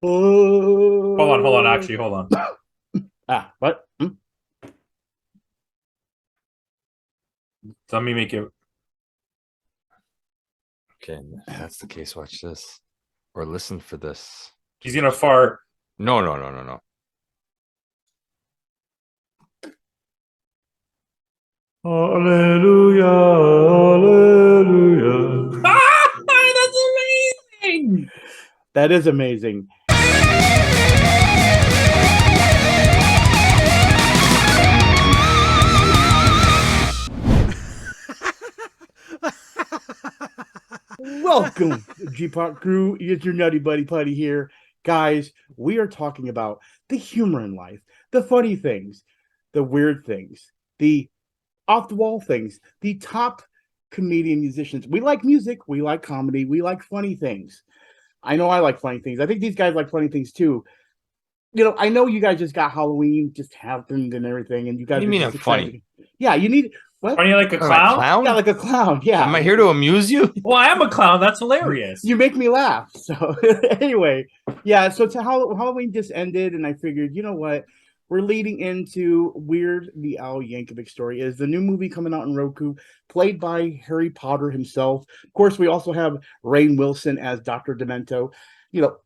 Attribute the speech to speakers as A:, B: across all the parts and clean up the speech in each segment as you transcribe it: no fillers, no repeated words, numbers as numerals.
A: Hold on. Actually, hold on.
B: What?
A: Let me make it.
C: Okay, if that's the case. Watch this, or listen for this.
A: He's gonna fart.
C: No.
B: Hallelujah, hallelujah.
A: That's amazing.
B: That is amazing. Welcome, G-Pop crew. It's your nutty buddy Putty here. Guys, we are talking about the humor in life, the funny things, the weird things, the off-the-wall things, the top comedian musicians. We like music, we like comedy, we like funny things. I know I like funny things. I think these guys like funny things too. You know, I know you guys just got Halloween just happened and everything, and you guys.
C: What do you mean I'm funny?
B: Yeah, you need what?
A: Funny like a clown?
B: Yeah, like a clown. Yeah.
C: Am I here to amuse you?
A: Well, I am a clown. That's hilarious.
B: You make me laugh. So anyway, yeah. So Halloween just ended, and I figured, you know what? We're leading into Weird the Al Yankovic Story. Is the new movie coming out in Roku, played by Harry Potter himself. Of course, we also have Rainn Wilson as Dr. Demento. You know,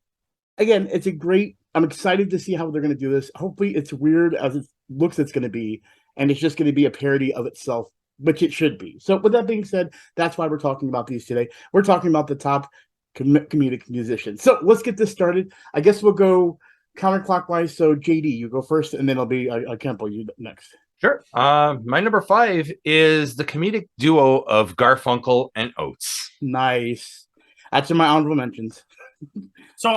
B: again, it's a great. I'm excited to see how they're going to do this. Hopefully, it's weird as it looks it's going to be, and it's just going to be a parody of itself, which it should be. So with that being said, that's why we're talking about these today. We're talking about the top comedic musicians. So let's get this started. I guess we'll go counterclockwise. So JD, you go first, and then it'll be Kempo, you next.
C: Sure. My number 5 is the comedic duo of Garfunkel and Oates.
B: Nice. That's in my honorable mentions.
A: So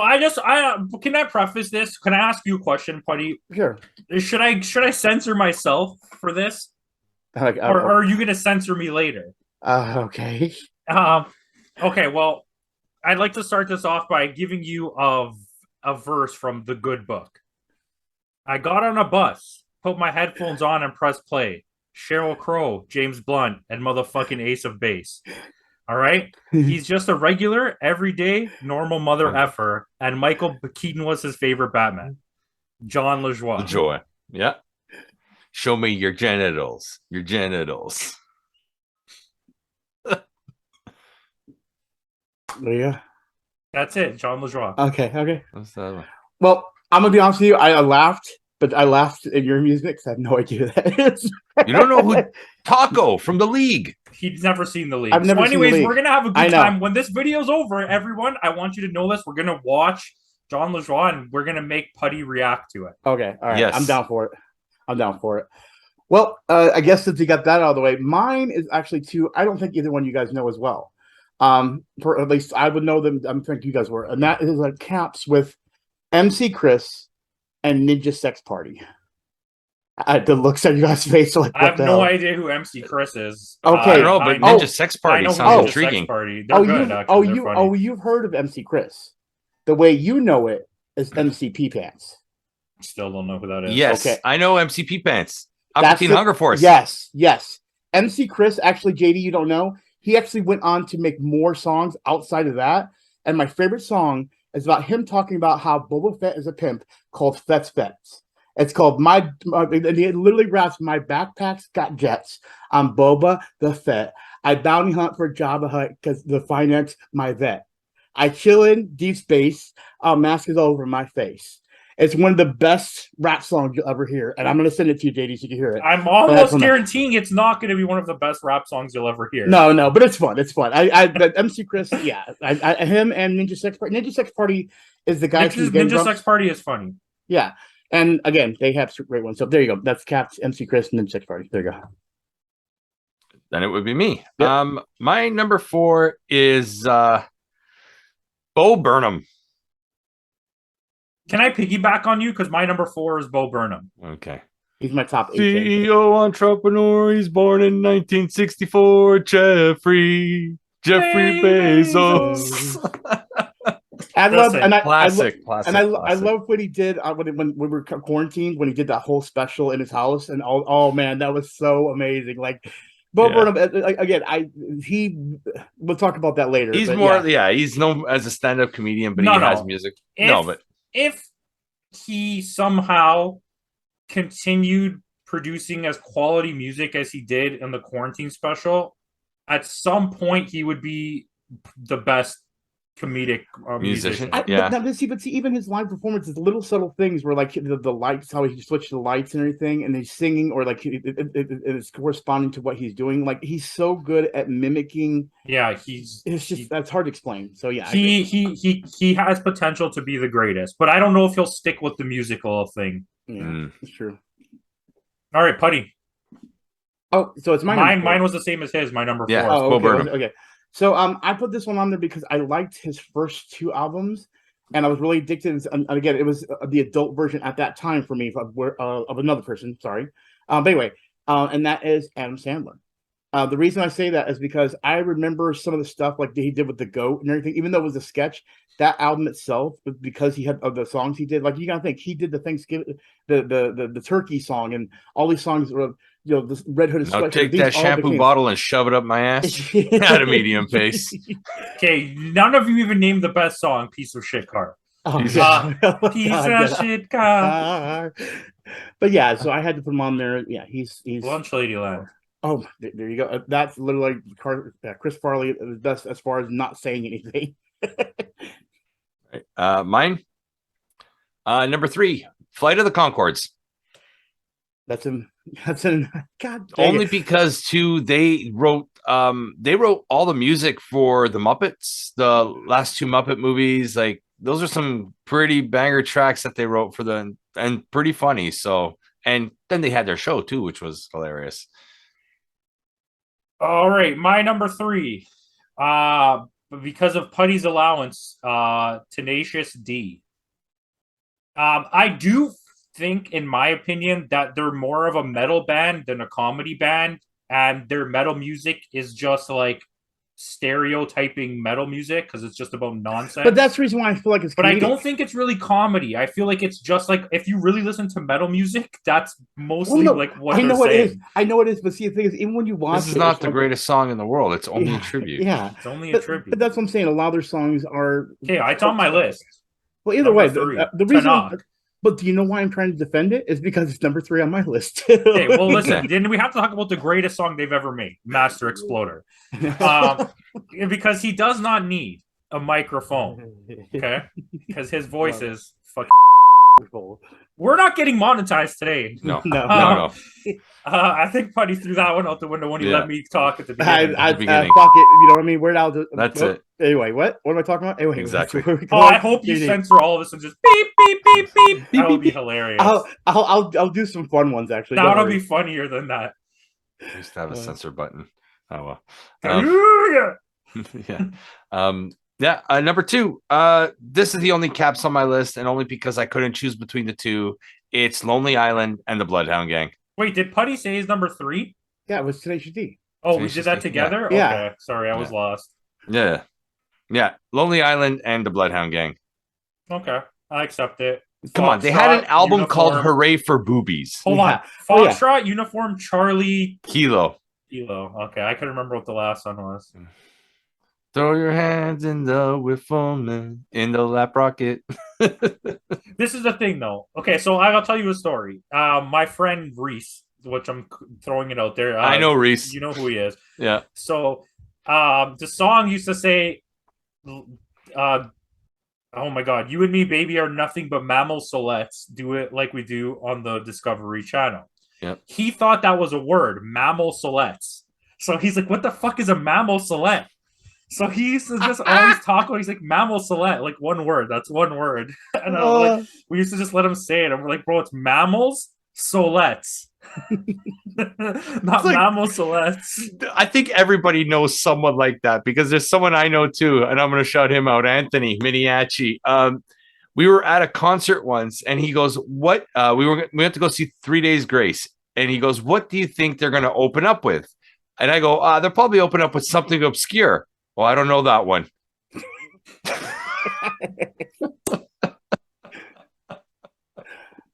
A: can I preface this? Can I ask you a question, Putty?
B: Sure.
A: Should I censor myself for this, or are you going to censor me later?
B: Okay.
A: Okay. Well, I'd like to start this off by giving you a verse from The Good Book. I got on a bus, put my headphones on, and pressed play. Sheryl Crow, James Blunt, and motherfucking Ace of Base. All right? He's just a regular, everyday, normal mother effer, and Michael Keaton was his favorite Batman. John LaJoie.
C: LaJoie. Yeah. Show me your genitals. Your genitals.
B: Yeah.
A: That's it, John LaJoie.
B: Okay.
C: What's that one?
B: Well, I'm gonna be honest with you. I laughed, but I laughed at your music because I have no idea who that is.
C: You don't know who Taco from The League.
A: He's never seen The League.
B: I've never seen The League.
A: We're gonna have a good time. When this video's over, everyone, I want you to know this. We're gonna watch John LaJoie and we're gonna make Putty react to it.
B: Okay, all right.
C: Yes.
B: I'm down for it. Well, I guess since you got that out of the way, mine is actually two. I don't think either one of you guys know as well. For at least I would know them. I think you guys were, and that is Caps with MC Chris and Ninja Sex Party. The looks on you guys' face are like,
A: I have no idea who MC Chris is.
B: Okay,
C: I don't know, but Ninja Sex Party sounds intriguing.
A: Sex Party. They're good,
B: you've heard of MC Chris. The way you know it is MCP Pants.
A: Still don't know who that is.
C: Yes,
B: okay.
C: I know MCP Pants. Teen Hunger Force.
B: Yes. MC Chris, actually, JD, you don't know. He actually went on to make more songs outside of that. And my favorite song is about him talking about how Boba Fett is a pimp called Fett's Fets. It's called and he literally raps, "My backpack's got jets. I'm Boba the Fett. I bounty hunt for Jabba Hutt because the finance my vet. I chill in deep space. Mask is all over my face." It's one of the best rap songs you'll ever hear, and I'm going to send it to you, JD, so you can hear it.
A: I'm almost guaranteeing it's not going to be one of the best rap songs you'll ever hear.
B: No, but it's fun. It's fun. MC Chris, yeah, him and Ninja Sex Party. Ninja Sex Party is the guy.
A: Ninja Sex Party is funny.
B: Yeah, and again, they have some great ones. So there you go. That's Caps, MC Chris, and Ninja Sex Party. There you go.
C: Then it would be me.
B: Yep.
C: My number 4 is Bo Burnham.
A: Can I piggyback on you? Because my number 4 is Bo Burnham.
C: Okay.
B: He's my top 8.
C: CEO entrepreneur. He's born in 1964. Jeffrey Bezos.
B: I love
C: classic.
B: I love what he did when we were quarantined, when he did that whole special in his house, and oh man, that was so amazing. Like Bo Burnham, again, we'll talk about that later.
C: He's
B: but
C: more, he's known as a stand-up comedian, but he has music.
A: If he somehow continued producing as quality music as he did in the quarantine special, at some point he would be the best comedic musician.
B: But see, even his live performances, little subtle things where like the lights, how he switched the lights and everything, and he's singing, or like it's corresponding to what he's doing. Like he's so good at mimicking.
A: Yeah,
B: that's hard to explain. So yeah,
A: he has potential to be the greatest, but I don't know if he'll stick with the musical thing.
B: Yeah, it's true.
A: All right, Putty.
B: Oh, so it's
A: mine was the same as his. My number 4.
C: Yeah.
B: Oh, okay. So I put this one on there because I liked his first 2 albums, and I was really addicted. And again, it was the adult version at that time for me of another person. Sorry, but anyway, and that is Adam Sandler. The reason I say that is because I remember some of the stuff like he did with the Goat and everything. Even though it was a sketch, that album itself, because he had the songs he did, like you gotta think he did the Thanksgiving, the turkey song, and all these songs were. The Red Hooded
C: Sweatshirt. Now take that shampoo bottle and shove it up my ass at a medium pace.
A: Okay, none of you even named the best song, Piece of Shit Car.
B: Piece of Shit Car. But yeah, so I had to put him on there. Yeah, he's
A: Lunch Ladyland.
B: Oh, there you go. That's literally Chris Farley, the best as far as not saying anything.
C: Mine? Number 3, Flight of the Conchords.
B: That's in God.
C: Only because they wrote all the music for the Muppets, the last 2 Muppet movies. Like those are some pretty banger tracks that they wrote for and pretty funny. So, and then they had their show too, which was hilarious.
A: All right, my number 3. Because of Putty's allowance, Tenacious D. I do think, in my opinion, that they're more of a metal band than a comedy band, and their metal music is just like stereotyping metal music because it's just about nonsense.
B: But that's the reason why I feel like it's.
A: But comedic. I don't think it's really comedy. I feel like it's just like if you really listen to metal music, that's mostly like what they're saying.
B: I know it is, but see, the thing is, even when you watch,
C: this is not the greatest song in the world. It's only a tribute.
B: Yeah,
A: it's only a tribute.
B: But that's what I'm saying. A lot of their songs are.
A: Okay, it's on my list.
B: Well, either way, the reason. But do you know why I'm trying to defend it? Is because it's number 3 on my list.
A: Okay, well, listen. Then we have to talk about the greatest song they've ever made, Master Exploder, because he does not need a microphone. Okay, because his voice is fucking. We're not getting monetized today.
C: No.
A: I think Putty threw that one out the window when he let me talk at the beginning.
B: Fuck it. You know what I mean? We're out.
C: That's it.
B: Anyway, what am I talking about? Anyway,
C: exactly.
A: I hope you censor all of this and just beep beep beep beep. That would be hilarious.
B: I'll do some fun ones actually.
A: That'll be funnier than that.
C: I used to have a censor button. Oh well. Yeah. Number 2. This is the only caps on my list, and only because I couldn't choose between the 2. It's Lonely Island and the Bloodhound Gang.
A: Wait, did Putty say his number 3?
B: Yeah, it was Tenacious D.
A: Oh, we did that together?
B: Yeah.
A: Okay. Sorry, I was lost.
C: Yeah. Lonely Island and the Bloodhound Gang.
A: Okay, I accept it.
C: Come on, they had an album called Hooray for Boobies.
A: Hold on. Foxtrot, Uniform, Charlie,
C: Kilo.
A: Okay, I couldn't remember what the last one was.
C: Throw your hands in the whiffleman in the lap rocket.
A: This is the thing, though. Okay, so I'll tell you a story. My friend Reese, which I'm throwing it out there.
C: I know Reese.
A: You know who he is.
C: Yeah.
A: So, the song used to say, "Oh my God, you and me, baby, are nothing but mammals. So let's do it like we do on the Discovery Channel."
C: Yep.
A: He thought that was a word, mammal solettes. So he's like, "What the fuck is a mammal solette?" So he used to just always talk about, he's like, mammal solette, like one word. That's one word. And I'm like, we used to just let him say it. And we're like, bro, it's mammals solettes. Not like, mammal solettes.
C: I think everybody knows someone like that because there's someone I know too. And I'm going to shout him out, Anthony Miniachi. We were at a concert once and he goes, we went to go see 3 Days Grace. And he goes, what do you think they're going to open up with? And I go, they'll probably open up with something obscure. Well, I don't know that one.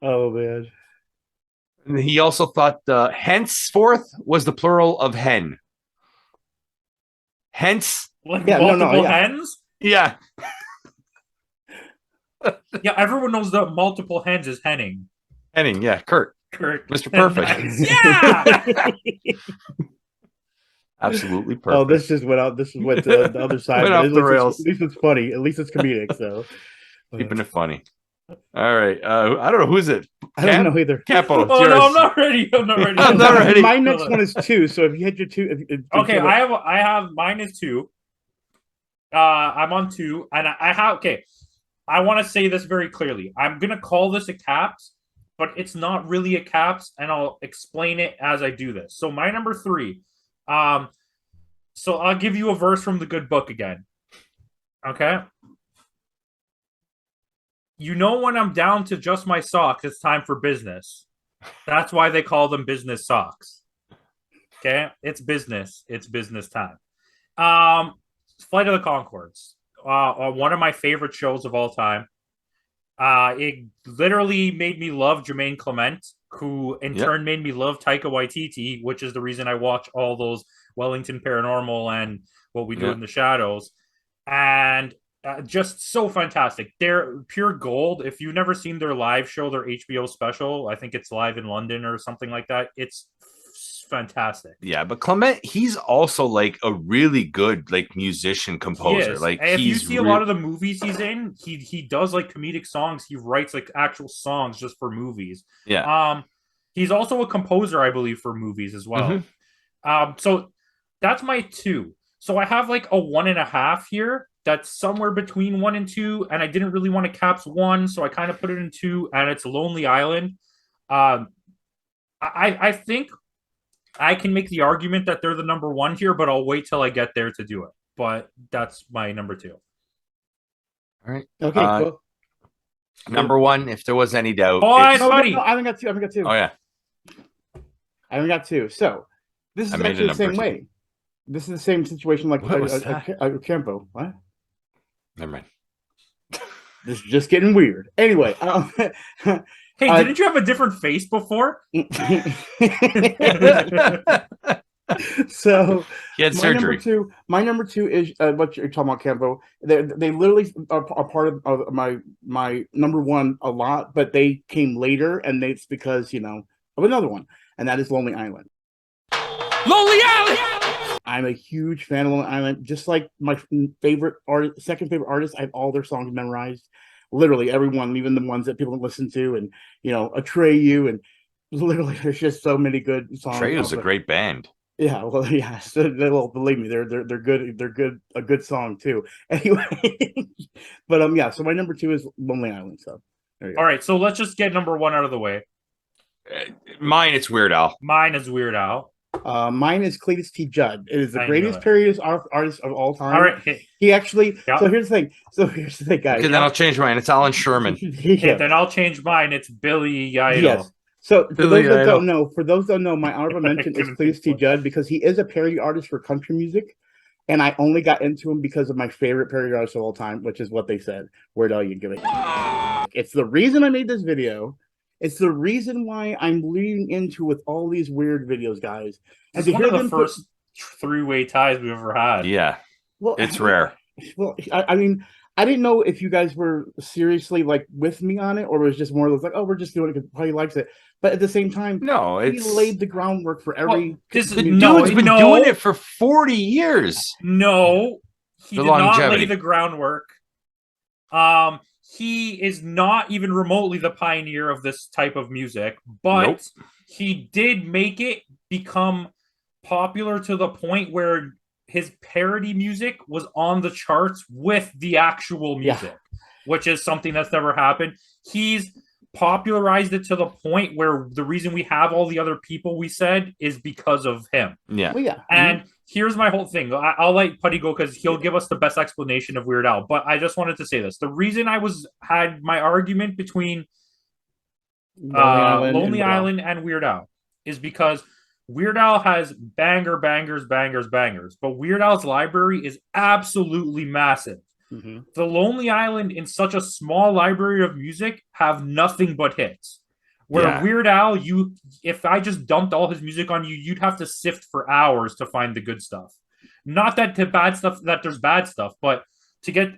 B: Oh, man.
C: he also thought henceforth was the plural of hen. Hence,
A: Like
B: Yeah, no,
A: multiple
B: yeah.
A: hens?
C: yeah.
A: Yeah, everyone knows that multiple hens is henning.
C: Henning, yeah, Kurt.
A: Kurt.
C: Mr. Perfect.
A: Nice. Yeah!
C: Absolutely perfect.
B: Oh, this just went out. This is what the other side.
C: Went
B: But
C: off
B: at
C: the
B: least
C: rails.
B: at least it's funny. At least it's comedic. So
C: Keeping it funny. All right. I don't know who's it.
B: I don't know either.
C: Capo.
A: Oh
C: yours.
A: no, I'm not ready. I'm not ready.
C: I'm not ready.
B: My next one is 2. So if you hit your 2,
A: Okay, I have mine is 2. I'm on 2, and I have okay. I want to say this very clearly. I'm gonna call this a caps, but it's not really a caps, and I'll explain it as I do this. So my number 3. So I'll give you a verse from the good book again. Okay. You know, when I'm down to just my socks, it's time for business. That's why they call them business socks. Okay, it's business. It's business time. Flight of the Conchords. One of my favorite shows of all time. It literally made me love Jermaine Clement, who in turn made me love Taika Waititi, which is the reason I watch all those Wellington Paranormal and What We Do in the Shadows. And just so fantastic. They're pure gold. If you've never seen their live show, their HBO special, I think it's live in London or something like that. It's fantastic.
C: Yeah, but Clement, he's also like a really good like musician composer. Like,
A: and if you see a lot of the movies he's in, he does like comedic songs. He writes like actual songs just for movies.
C: Yeah.
A: He's also a composer, I believe, for movies as well. So that's my 2. So I have like a 1.5 here. That's somewhere between 1 and 2, and I didn't really want to caps 1, so I kind of put it in 2, and it's Lonely Island. I think I can make the argument that they're the number 1 here, but I'll wait till I get there to do it. But that's my number 2.
C: All right.
B: Okay, cool.
C: Number 1, if there was any doubt.
B: No, I haven't got 2. I haven't got 2.
C: Oh yeah.
B: I haven't got 2. So this is actually the same way. This is the same situation like Campo. What?
C: Never mind.
B: This is just getting weird. Anyway,
A: hey, didn't you have a different face before?
B: So
C: he had surgery.
B: My number 2 is what you're talking about, Campo. They literally are part of my number 1 a lot, but they came later, and it's because of another one, and that is Lonely Island.
C: Lonely Island.
B: I'm a huge fan of Lonely Island. Just like my favorite artist, second favorite artist, I have all their songs memorized. Literally everyone, even the ones that people don't listen to, and Atreyu, and literally there's just so many good songs.
C: Atreyu's a great band.
B: Yeah, well, yeah. So believe me, they're good. They're good. A good song too. Anyway, but yeah. So my number 2 is Lonely Island. So there you go.
A: All right. So let's just get number 1 out of the way.
C: Mine, it's Weird Al.
A: Mine is Weird Al.
B: Mine is Cletus T. Judd. It is the greatest period artist of all time.
A: All right.
B: He actually. Yep. So here's the thing, guys.
C: Okay, then I'll change mine. It's Alan Sherman.
A: Yeah. Then I'll change mine. It's Billy Idol. Yes.
B: So for those that don't know, my honorable mention is Cletus T. Judd, because he is a parody artist for country music, and I only got into him because of my favorite parody artist of all time, which is what they said. Weird Al Yankovic. It's the reason I made this video. It's the reason why I'm leading into with all these weird videos, guys.
A: And it's one of the first 3-way ties we've ever had.
C: Yeah, well, it's rare.
B: Well, I mean, I didn't know if you guys were seriously like with me on it, or it was just more like, oh, we're just doing it because Putty likes it. But at the same time,
C: no,
B: he laid the groundwork for every.
C: Dude's been doing it for 40 years.
A: No, he did not lay the groundwork. He is not even remotely the pioneer of this type of music, but he did make it become popular to the point where his parody music was on the charts with the actual music, which is something that's never happened. He's popularized it to the point where the reason we have all the other people we said is because of him.
C: Yeah.
B: Well, yeah.
A: And here's my whole thing. I'll let Putty go because he'll give us the best explanation of Weird Al. But I just wanted to say this. The reason I had my argument between Lonely Island and Weird Al is because Weird Al has bangers. But Weird Al's library is absolutely massive.
B: Mm-hmm.
A: The Lonely Island, in such a small library of music, have nothing but hits. Where
C: Yeah.
A: Weird Al, if I just dumped all his music on you, you'd have to sift for hours to find the good stuff. Not that to bad stuff that there's bad stuff, but to get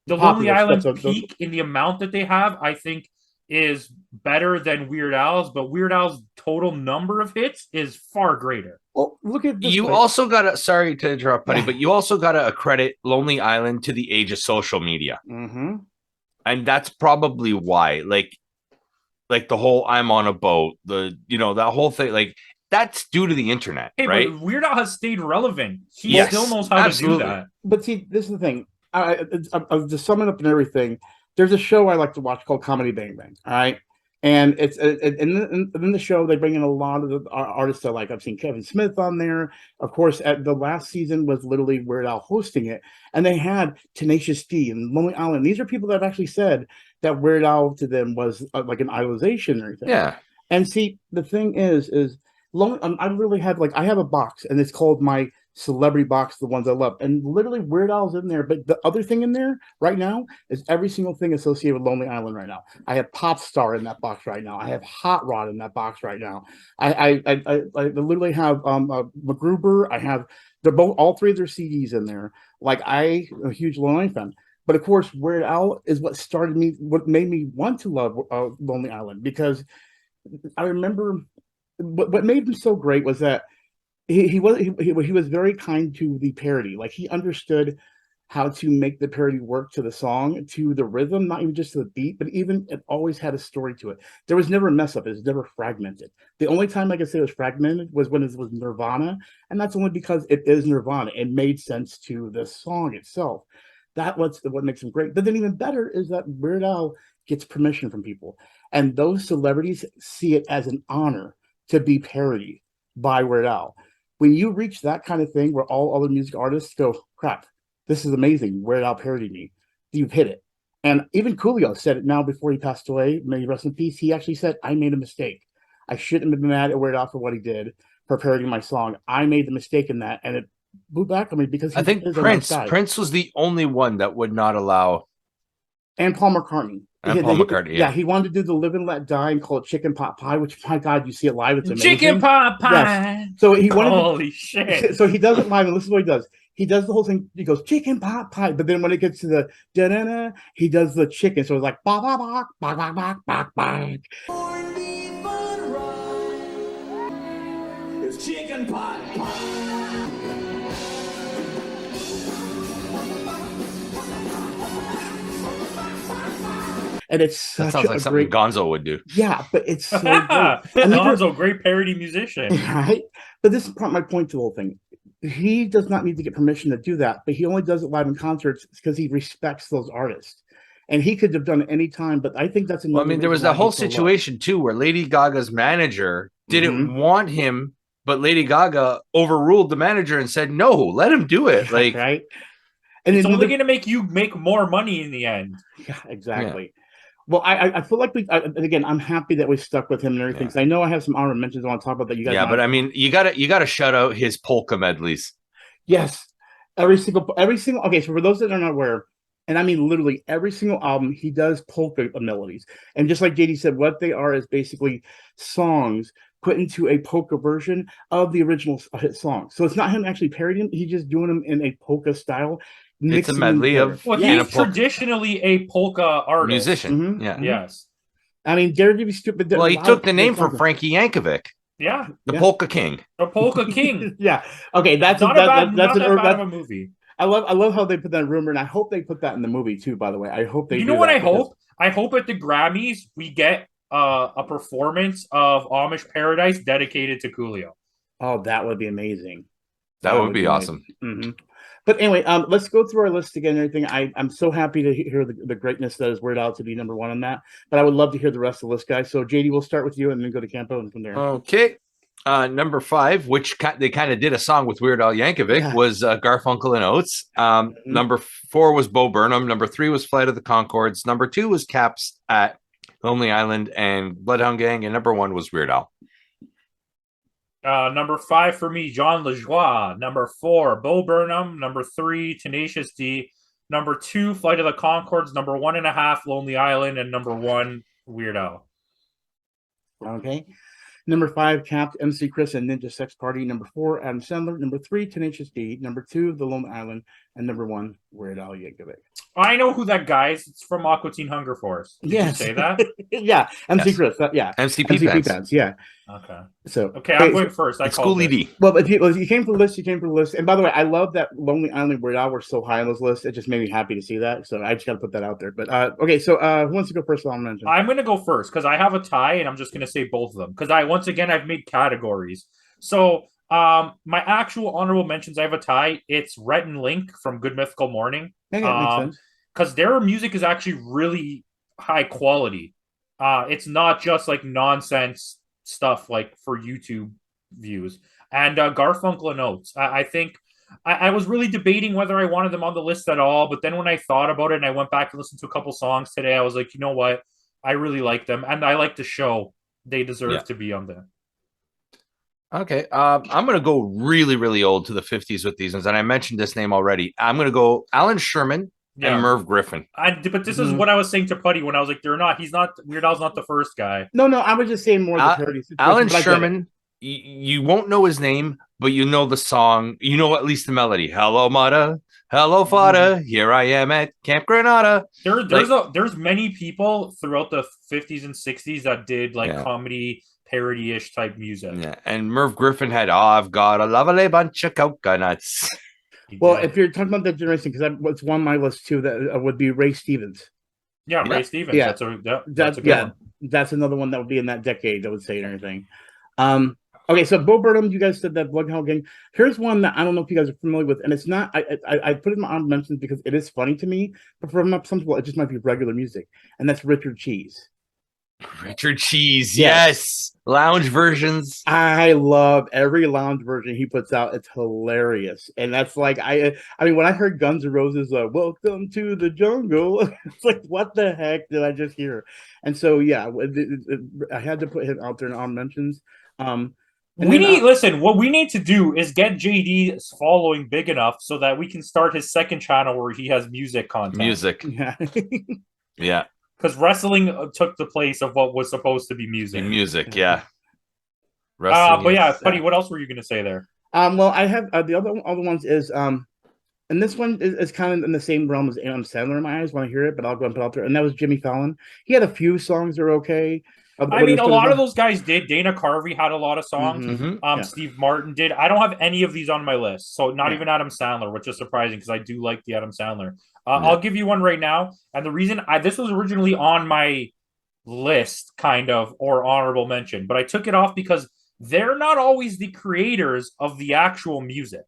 A: the Lonely
B: Popular
A: Island's
B: stuff.
A: peak in the amount that they have, I think is better than Weird Al's, but Weird Al's total number of hits is far greater.
B: Well, look at this.
C: You
B: way.
C: also gotta, sorry to interrupt, Putty,
B: Yeah.
C: but you also gotta accredit Lonely Island to the age of social media.
B: Mm-hmm.
C: And that's probably why. Like the whole I'm on a boat, that whole thing, like that's due to the internet,
A: Hey,
C: right?
A: but Weird Al has stayed relevant. He
C: Yes,
A: still knows how
C: absolutely.
A: to do that.
B: But see, this is the thing. I'll just sum it up and everything. There's a show I like to watch called Comedy Bang Bang. All right. And it's in the show, they bring in a lot of the artists I like. I've seen Kevin Smith on there. Of course, at the last season was literally Weird Al hosting it. And they had Tenacious D and Lonely Island. These are people that have actually said that Weird Al to them was like an idolization or anything.
C: Yeah.
B: And see, the thing is I really have I have a box and it's called my celebrity box, the ones I love. And literally Weird Al's in there. But the other thing in there right now is every single thing associated with Lonely Island right now. I have Pop Star in that box right now. I have Hot Rod in that box right now. I literally have MacGruber. I have all three of their CDs in there. I'm a huge Lonely fan. But of course, Weird Al is what made me want to love Lonely Island, because I remember what made him so great was that he was very kind to the parody. Like, he understood how to make the parody work to the song, to the rhythm, not even just to the beat, but even it always had a story to it. There was never a mess up. It was never fragmented. The only time I could say it was fragmented was when it was Nirvana, and that's only because it is Nirvana. It made sense to the song itself. That's what makes him great. But then even better is that Weird Al gets permission from people, and those celebrities see it as an honor to be parodied by Weird Al. When you reach that kind of thing where all other music artists go, crap, this is amazing, Weird Al parodied me, you've hit it. And even Coolio said it now before he passed away, may he rest in peace. He actually said, I made a mistake. I shouldn't have been mad at Weird Al for what he did for parodying my song. I made the mistake in that, and it blew back on me because
C: I think Prince was the only one that would not allow.
B: And Paul McCartney.
C: Paul McCartney, yeah.
B: He wanted to do the Live and Let Die and call it Chicken Pot Pie, which, my God, you see it live, it's amazing.
A: Chicken Pot Pie.
B: Yes. So he wanted
A: Holy shit.
B: So he does it live, and this is what he does. He does the whole thing. He goes chicken pot pie, but then when it gets to the da-da-da, he does the chicken. So it's like ba ba ba ba ba ba ba ba.
D: It's chicken pot pie.
B: And it's such
C: That sounds like something
B: great.
C: Gonzo would do.
B: Yeah, but it's so great.
A: Gonzo, great parody musician.
B: Right? But this is my point to the whole thing. He does not need to get permission to do that, but he only does it live in concerts because he respects those artists. And he could have done it any time, but I think that's another.
C: Well, I mean, there was that whole situation too where Lady Gaga's manager didn't want him, but Lady Gaga overruled the manager and said, "No, let him do it." Like,
B: right? And
A: it's only going to make you make more money in the end.
B: Yeah, exactly. Yeah. Well, I feel like again, I'm happy that we stuck with him and everything. Because I know I have some honorable mentions I want to talk about that you guys.
C: Yeah, but I mean, you gotta shout out his polka medleys.
B: Yes, every single. Okay, so for those that are not aware, and I mean literally every single album, he does polka melodies. And just like JD said, what they are is basically songs put into a polka version of the original hit song. So it's not him actually parodying; he's just doing them in a polka style.
C: It's a medley of.
A: Well, he's traditionally a polka artist.
C: Musician.
B: Mm-hmm.
C: Yeah.
A: Yes.
B: I mean, Dare to be stupid.
C: Well, he took the name from Frankie Yankovic.
A: Yeah.
C: The Polka King.
A: The Polka King.
B: Yeah. Okay, that's
A: not
B: that's
A: bad of a movie.
B: I love how they put that in rumor, and I hope they put that in the movie too. By the way, I hope they.
A: You know what I hope? I hope at the Grammys we get a performance of Amish Paradise dedicated to Coolio.
B: Oh, that would be amazing.
C: That would be awesome.
B: Mm-hmm. But anyway, let's go through our list again and everything. I'm so happy to hear the greatness that is Weird Al to be number one on that. But I would love to hear the rest of the list, guys. So JD, we'll start with you and then go to Campo and from there.
C: Okay. Number 5, which they kind of did a song with Weird Al Yankovic, was Garfunkel and Oates. Number 4 was Bo Burnham. Number 3 was Flight of the Conchords. Number 2 was Caps at Lonely Island and Bloodhound Gang. And number 1 was Weird Al.
A: Number 5 for me, John LaJoie. Number 4, Bo Burnham. Number 3, Tenacious D. Number 2, Flight of the Conchords. Number 1.5, Lonely Island. And number 1, Weird Al.
B: Okay. Number 5, Capped, MC Chris and Ninja Sex Party. Number 4, Adam Sandler. Number 3, Tenacious D. Number 2, The Lone Island. And number 1, Weird Al Yankovic.
A: I know who that guy is. It's from Aqua Teen Hunger Force. Did you say that?
B: Yeah, MC
C: Yes.
B: Chris. Yeah,
C: MCP pants.
B: Yeah.
A: Okay.
B: So
A: Okay, I'm going first. I
C: It's
A: called
C: Schoolie
A: it.
C: D.
B: well, if you came for the list, you came for the list. And by the way, I love that Lonely Island Weird Al were so high on this list. It just made me happy to see that. So I just got to put that out there. But okay, so who wants to go first? I'll mention.
A: I'm going to go first because I have a tie, and I'm just going to say both of them because I've made categories. So my actual honorable mentions, I have a tie. It's Rhett and Link from Good Mythical Morning.
B: Yeah, makes sense.
A: Because their music is actually really high quality. It's not just like nonsense stuff like for YouTube views. And Garfunkel and Oates. I think I was really debating whether I wanted them on the list at all, but then when I thought about it and I went back and listened to a couple songs today, I was like, you know what? I really like them, and I like the show. They deserve to be on there.
C: Okay, I'm gonna go really, really old to the 50s with these ones, and I mentioned this name already. I'm gonna go Alan Sherman and Merv Griffin.
A: But this is what I was saying to Putty when I was like, they're not. He's not. Weird Al's not the first guy.
B: No, I was just saying more the parody situation.
C: Alan Sherman. You won't know his name, but you know the song. You know at least the melody. Hello, Mata. Hello, Fada. Here I am at Camp Granada.
A: There's many people throughout the 50s and 60s that did comedy parody-ish type music.
C: Yeah, and Merv Griffin had I've got a lovely bunch of coconuts.
B: Well, if you're talking about that generation, because that's one on my list too, that would be Ray Stevens.
A: Yeah, Ray Stevens.
B: Yeah.
A: That's a good one.
B: That's another one that would be in that decade, I would say, and everything. Okay, so Bo Burnham, you guys said that Bloodhound Gang. Here's one that I don't know if you guys are familiar with, and it's not. I put it in my honorable mentions because it is funny to me, but for some people, it just might be regular music, and that's Richard Cheese.
C: Richard Cheese, yes. Lounge versions.
B: I love every lounge version he puts out. It's hilarious, and that's like I mean, when I heard Guns N' Roses, "Welcome to the Jungle," it's like, what the heck did I just hear? And so, yeah, I had to put him out there in honorable mentions.
A: Listen, what we need to do is get JD's following big enough so that we can start his second channel where he has music content.
B: Yeah.
C: Yeah.
A: Because wrestling took the place of what was supposed to be music.
C: Yeah.
A: But yeah, Buddy, what else were you going to say there?
B: Well, I have the other ones is and this one is kind of in the same realm as Adam Sandler in my eyes when I hear it, but I'll go and put it out there. And that was Jimmy Fallon. He had a few songs that are okay.
A: I mean, a lot of those guys did. Dana Carvey had a lot of songs.
C: Mm-hmm.
A: Steve Martin did. I don't have any of these on my list, so not even Adam Sandler, which is surprising because I do like the Adam Sandler. I'll give you one right now, and the reason this was originally on my list, kind of, or honorable mention, but I took it off because they're not always the creators of the actual music.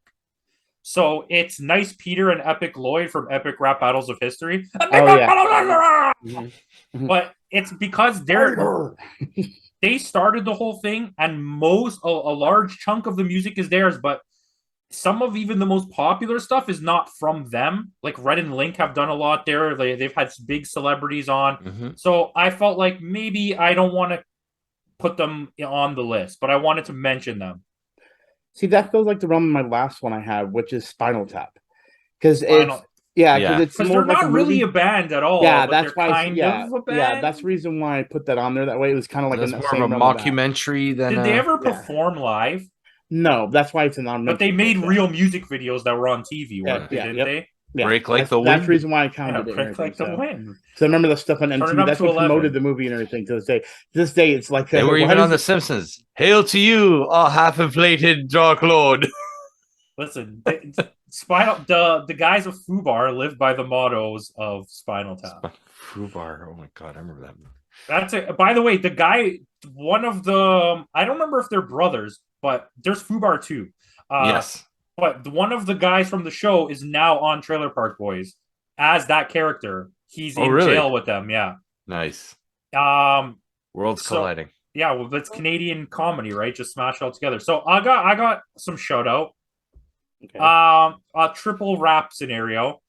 A: So it's Nice Peter and Epic Lloyd from Epic Rap Battles of History. But it's because they started the whole thing, and a large chunk of the music is theirs, but some of even the most popular stuff is not from them. Like Red and Link have done a lot there. They've had big celebrities on. So I felt like maybe I don't want to put them on the list, but I wanted to mention them.
B: See, that feels like the realm of my last one I have, which is Spinal Tap. Because it's
A: more they're like not really a band at all.
B: Yeah,
A: but
B: that's why.
A: Kind of a band.
B: Yeah, that's the reason why I put that on there. That way, it was kind of like
C: more of a mockumentary than.
A: Did they ever perform live?
B: No, that's why it's an on.
A: But they made real music videos that were on TV, didn't they?
B: Yeah.
C: Break Like the Wind.
B: That's the reason why I counted it.
A: Break Like the Wind.
B: So I remember the stuff on MTV. That's what promoted the movie and everything to this day. This day, it's like
C: they were even on The Simpsons. Hail to you, a half-inflated Dark Lord.
A: Listen, the guys of Fubar live by the mottos of Spinal Tap.
C: Fubar, oh my god, I remember that.
A: That's it. By the way, the guy, one of the, I don't remember if they're brothers, but there's Fubar too.
C: Yes.
A: But one of the guys from the show is now on Trailer Park Boys as that character. He's in jail with them. Yeah.
C: Nice. Worlds
A: so,
C: colliding.
A: Yeah, well, it's Canadian comedy, right? Just smash it all together. So I got some shout out. Okay. A triple rap scenario.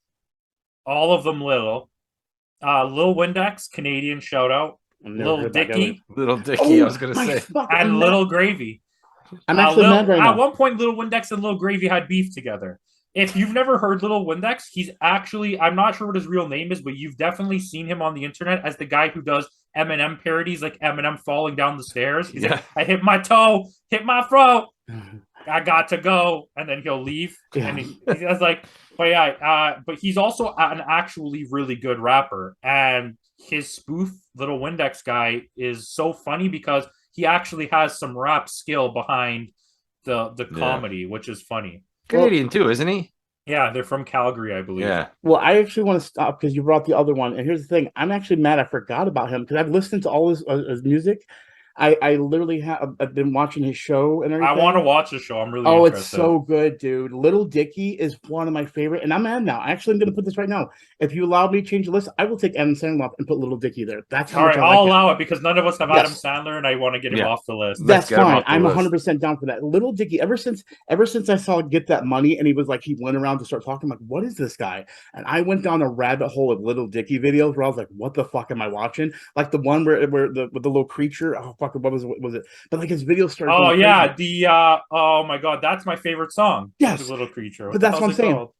A: All of them Lil Windex, Canadian shout out. Lil Dicky.
C: I was gonna say.
A: And Little Gravy.
B: I'm actually mad right now.
A: At one point, Little Windex and Little Gravy had beef together. If you've never heard Little Windex, he's actually, I'm not sure what his real name is, but you've definitely seen him on the internet as the guy who does Eminem parodies, like Eminem falling down the stairs. He's
C: Yeah.
A: like, I hit my toe, hit my throat, I got to go, and then he'll leave.
B: Yeah.
A: And he's like, but yeah, but he's also an actually really good rapper, and his spoof Little Windex guy is so funny because he actually has some rap skill behind the comedy, which is funny.
C: Canadian too, isn't he?
A: Yeah, they're from Calgary, I believe.
C: Yeah.
B: Well, I actually want to stop because you brought the other one. And here's the thing. I'm actually mad I forgot about him because I've listened to all his music. I literally have I've been watching his show and everything.
A: I want to watch the show. I'm really
B: Oh,
A: interested.
B: it's so good, dude. Little Dicky is one of my favorite. And I'm mad now. Actually, I'm going to put this right now. If you allow me to change the list, I will take Adam Sandler off and put Little Dicky there. That's how
A: all
B: much
A: right.
B: I
A: I'll
B: like
A: allow it because none of us have
B: Yes.
A: Adam Sandler, and I want to get him off the list.
B: That's
C: get him
B: fine.
C: off the
B: I'm
C: list.
B: 100% down for that. Little Dicky, ever since I saw Get That Money and he was like, he went around to start talking, I'm like, what is this guy? And I went down a rabbit hole of Little Dicky videos where I was like, what the fuck am I watching? Like the one where the with the little creature. Oh, fuck, what was it? But like his videos started.
A: Oh
B: going
A: yeah,
B: crazy.
A: the oh my god, that's my favorite song.
B: Yes.
A: The Little Creature.
B: But
A: the
B: that's what
A: hell's
B: I'm
A: it
B: saying.
A: called?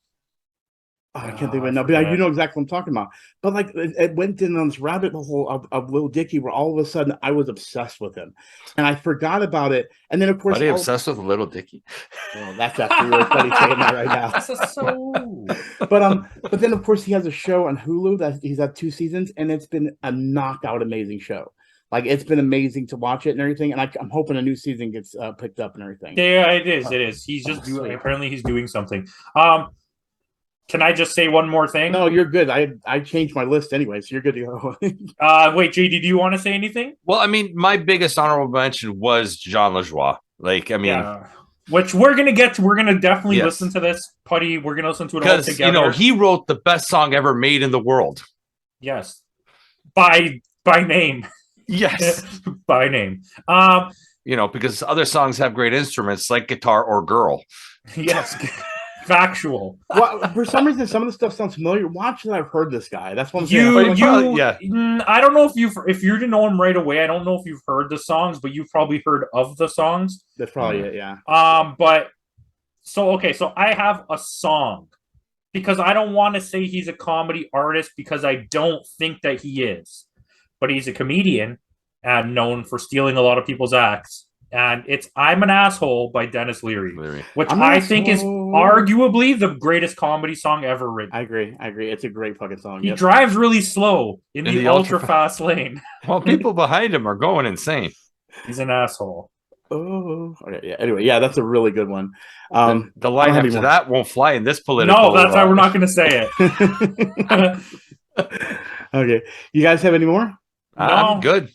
B: Oh, I can't think of
A: I
B: it now, but
A: forget.
B: you know exactly what I'm talking about. But like it went in on this rabbit hole of Little Dicky where all of a sudden I was obsessed with him. And I forgot about it. And then of course
C: Are they obsessed with Little Dicky?
B: well, that's actually really funny saying that right now.
A: This is so.
B: But then of course he has a show on Hulu that he's had 2 seasons, and it's been a knockout amazing show. Like it's been amazing to watch it and everything, and I'm hoping a new season gets picked up and everything.
A: Yeah, it is. It is. He's just doing.
B: sweet.
A: Apparently, he's doing something. Can I just say one more thing?
B: No, you're good. I changed my list anyway, so you're good to go.
A: Wait, JD, do you want to say anything?
C: Well, I mean, my biggest honorable mention was Jean Lajoie. Like, I mean,
A: Yeah. Which we're gonna get to. We're gonna definitely
C: Yes.
A: listen to this, Putty. We're gonna listen to it all
C: because
A: together.
C: you know he wrote the best song ever made in the world.
A: Yes, by name.
C: Yes.
A: By name.
C: You know, because other songs have great instruments like guitar or girl.
A: Yes. Factual.
B: Well, for some reason, some of the stuff sounds familiar. Watch that I've heard this guy. That's what I'm
A: You,
B: saying.
C: yeah.
A: I don't know if you didn't know him right away. I don't know if you've heard the songs, but you've probably heard of the songs.
B: That's probably it. Yeah.
A: But so I have a song because I don't want to say he's a comedy artist because I don't think that he is, but he's a comedian and known for stealing a lot of people's acts. And it's "I'm an Asshole" by Dennis Leary, which I think is arguably the greatest comedy song ever written.
B: I agree. It's a great fucking song.
A: He drives really slow in the ultra fast lane.
C: Well, people behind him are going insane.
A: He's an asshole.
B: Oh, okay, yeah. Anyway, yeah, that's a really good one.
C: The line
B: have any
C: after
B: more.
C: that won't fly in this political.
A: No, that's why we're not going to say it.
B: Okay, you guys have any more?
C: I'm good.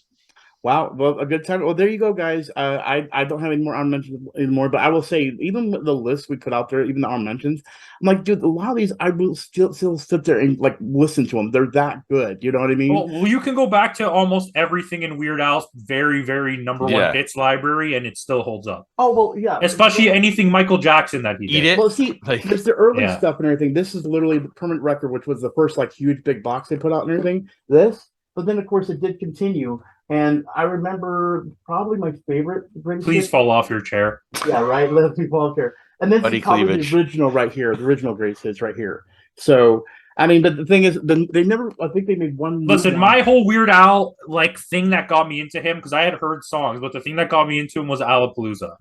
B: Wow, well, a good time. Well, there you go, guys. I don't have any more honorable mentions anymore, but I will say, even with the list we put out there, even the honorable mentions, I'm like, dude, a lot of these I will still sit there and like listen to them. They're that good. You know what I mean?
A: Well, you can go back to almost everything in Weird Al's very, very number one hits library, and it still holds up.
B: Oh well, yeah.
A: Especially anything Michael Jackson that he did.
C: Eat it.
B: Well, see,
C: Like-
B: there's the early
A: Yeah.
B: stuff and everything. This is literally the permanent record, which was the first like huge big box they put out and everything. This, but then of course it did continue. And I remember probably my favorite.
A: Please fall off your chair.
B: Yeah, right. Let people out there. And this
C: Buddy
B: is probably
C: cleavage.
B: the original right here. The original greatest hits right here. So I mean, but the thing is, they never. I think they made one.
A: Listen, my whole Weird Al like thing that got me into him, because I had heard songs, but the thing that got me into him was Alapalooza.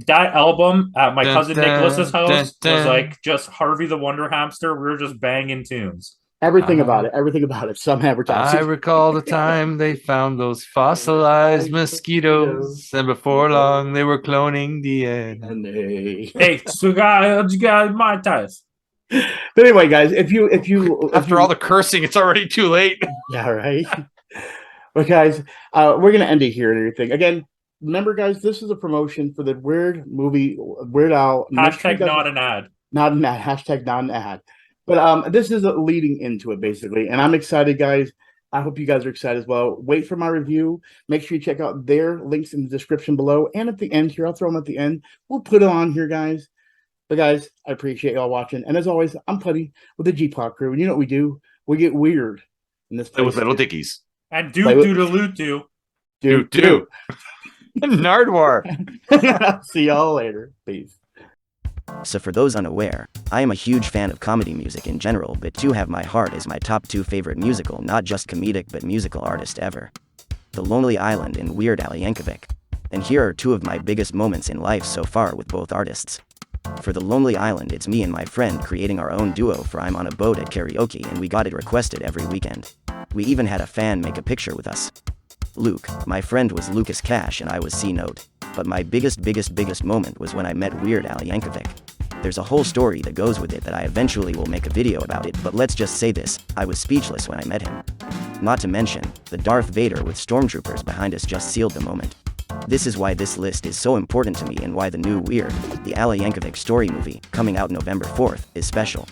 A: That album at my cousin Nicholas's house was like just Harvey the Wonder Hamster. We were just banging tunes.
B: everything about it. Some
C: I
B: advertising.
C: recall the time they found those fossilized mosquitoes, and before long they were cloning DNA.
B: And they...
A: Hey, so you got my ties.
B: But anyway, guys, if you
C: After all the cursing, it's already too late.
B: yeah, right. But guys, we're gonna end it here and everything. Again, remember, guys, this is a promotion for the Weird Al.
A: Hashtag not an ad.
B: Not an ad. Hashtag not an ad. But this is a leading into it, basically. And I'm excited, guys. I hope you guys are excited as well. Wait for my review. Make sure you check out their links in the description below. And at the end here, I'll throw them at the end. We'll put it on here, guys. But, guys, I appreciate y'all watching. And as always, I'm Putty with the G-Pod crew. And you know what we do? We get weird in this place.
C: With little dickies.
A: And do.
B: Do.
C: Nardwar.
B: See y'all later. Peace.
E: So for those unaware, I am a huge fan of comedy music in general, but To Have My Heart is my top 2 favorite musical, not just comedic but musical artist ever. The Lonely Island and Weird Al Yankovic. And here are 2 of my biggest moments in life so far with both artists. For The Lonely Island, it's me and my friend creating our own duo for I'm on a Boat at karaoke, and we got it requested every weekend. We even had a fan make a picture with us. Luke, my friend, was Lucas Cash and I was C Note. But my biggest moment was when I met Weird Al Yankovic. There's a whole story that goes with it that I eventually will make a video about it, but let's just say this, I was speechless when I met him. Not to mention, the Darth Vader with stormtroopers behind us just sealed the moment. This is why this list is so important to me and why the new Weird, the Al Yankovic story movie, coming out November 4th, is special.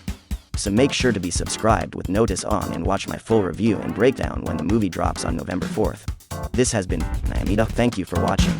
E: So make sure to be subscribed with notice on and watch my full review and breakdown when the movie drops on November 4th. This has been Naimita. Thank you for watching.